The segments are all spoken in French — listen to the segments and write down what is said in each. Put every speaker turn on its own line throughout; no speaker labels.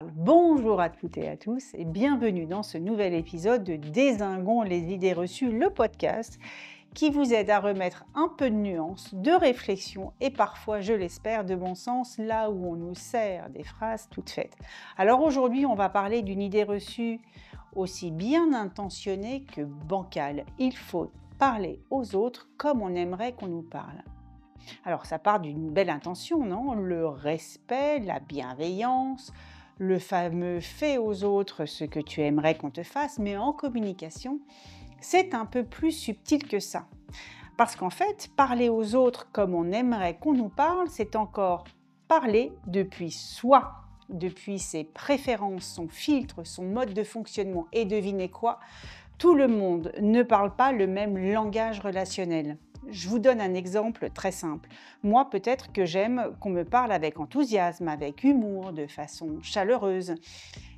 Bonjour à toutes et à tous et bienvenue dans ce nouvel épisode de Dézinguons les idées reçues, le podcast qui vous aide à remettre un peu de nuance, de réflexion et parfois, je l'espère, de bon sens là où on nous sert des phrases toutes faites. Alors aujourd'hui, on va parler d'une idée reçue aussi bien intentionnée que bancale. Il faut parler aux autres comme on aimerait qu'on nous parle. Alors ça part d'une belle intention, non? Le respect, la bienveillance, le fameux fais aux autres ce que tu aimerais qu'on te fasse, mais en communication, c'est un peu plus subtil que ça. Parce qu'en fait, parler aux autres comme on aimerait qu'on nous parle, c'est encore parler depuis soi, depuis ses préférences, son filtre, son mode de fonctionnement. Et devinez quoi? Tout le monde ne parle pas le même langage relationnel. Je vous donne un exemple très simple. Moi, peut-être que j'aime qu'on me parle avec enthousiasme, avec humour, de façon chaleureuse.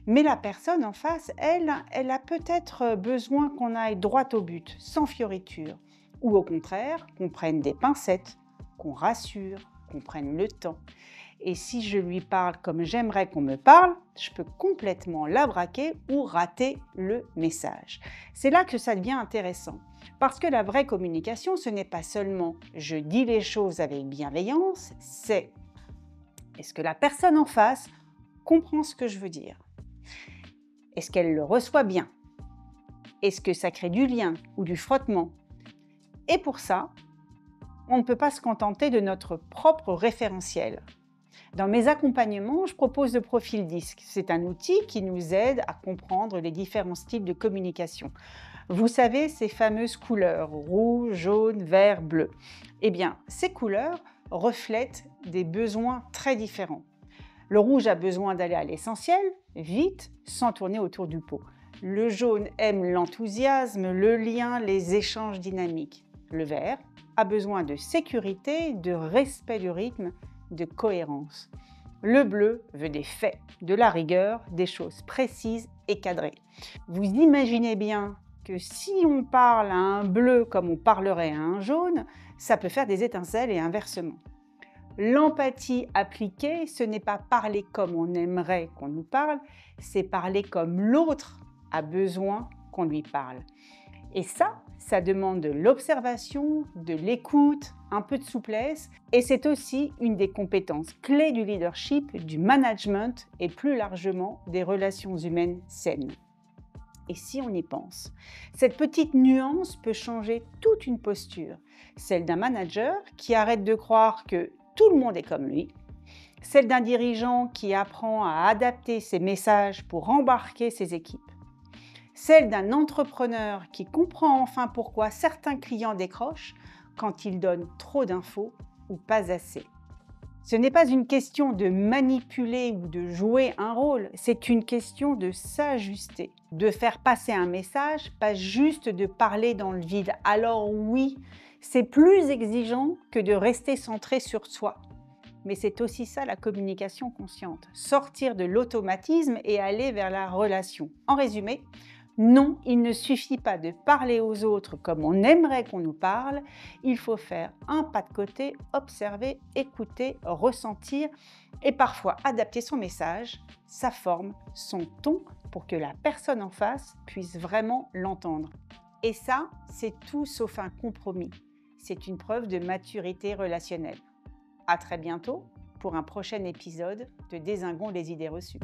Mais la personne en face, elle a peut-être besoin qu'on aille droit au but, sans fioriture. Ou au contraire, qu'on prenne des pincettes, qu'on rassure, qu'on prenne le temps. Et si je lui parle comme j'aimerais qu'on me parle, je peux complètement la braquer ou rater le message. C'est là que ça devient intéressant. Parce que la vraie communication, ce n'est pas seulement je dis les choses avec bienveillance, c'est est-ce que la personne en face comprend ce que je veux dire? Est-ce qu'elle le reçoit bien? Est-ce que ça crée du lien ou du frottement? Et pour ça, on ne peut pas se contenter de notre propre référentiel. Dans mes accompagnements, je propose le profil DISC. C'est un outil qui nous aide à comprendre les différents styles de communication. Vous savez, ces fameuses couleurs, rouge, jaune, vert, bleu. Eh bien, ces couleurs reflètent des besoins très différents. Le rouge a besoin d'aller à l'essentiel, vite, sans tourner autour du pot. Le jaune aime l'enthousiasme, le lien, les échanges dynamiques. Le vert a besoin de sécurité, de respect du rythme, de cohérence. Le bleu veut des faits, de la rigueur, des choses précises et cadrées. Vous imaginez bien que si on parle à un bleu comme on parlerait à un jaune, ça peut faire des étincelles et inversement. L'empathie appliquée, ce n'est pas parler comme on aimerait qu'on nous parle, c'est parler comme l'autre a besoin qu'on lui parle. Et ça demande de l'observation, de l'écoute, un peu de souplesse, et c'est aussi une des compétences clés du leadership, du management et plus largement des relations humaines saines. Et si on y pense, cette petite nuance peut changer toute une posture, celle d'un manager qui arrête de croire que tout le monde est comme lui, celle d'un dirigeant qui apprend à adapter ses messages pour embarquer ses équipes, celle d'un entrepreneur qui comprend enfin pourquoi certains clients décrochent quand ils donnent trop d'infos ou pas assez. Ce n'est pas une question de manipuler ou de jouer un rôle, c'est une question de s'ajuster, de faire passer un message, pas juste de parler dans le vide. Alors oui, c'est plus exigeant que de rester centré sur soi. Mais c'est aussi ça la communication consciente, sortir de l'automatisme et aller vers la relation. En résumé, non, il ne suffit pas de parler aux autres comme on aimerait qu'on nous parle, il faut faire un pas de côté, observer, écouter, ressentir et parfois adapter son message, sa forme, son ton pour que la personne en face puisse vraiment l'entendre. Et ça, c'est tout sauf un compromis. C'est une preuve de maturité relationnelle. À très bientôt pour un prochain épisode de Dézinguons les idées reçues.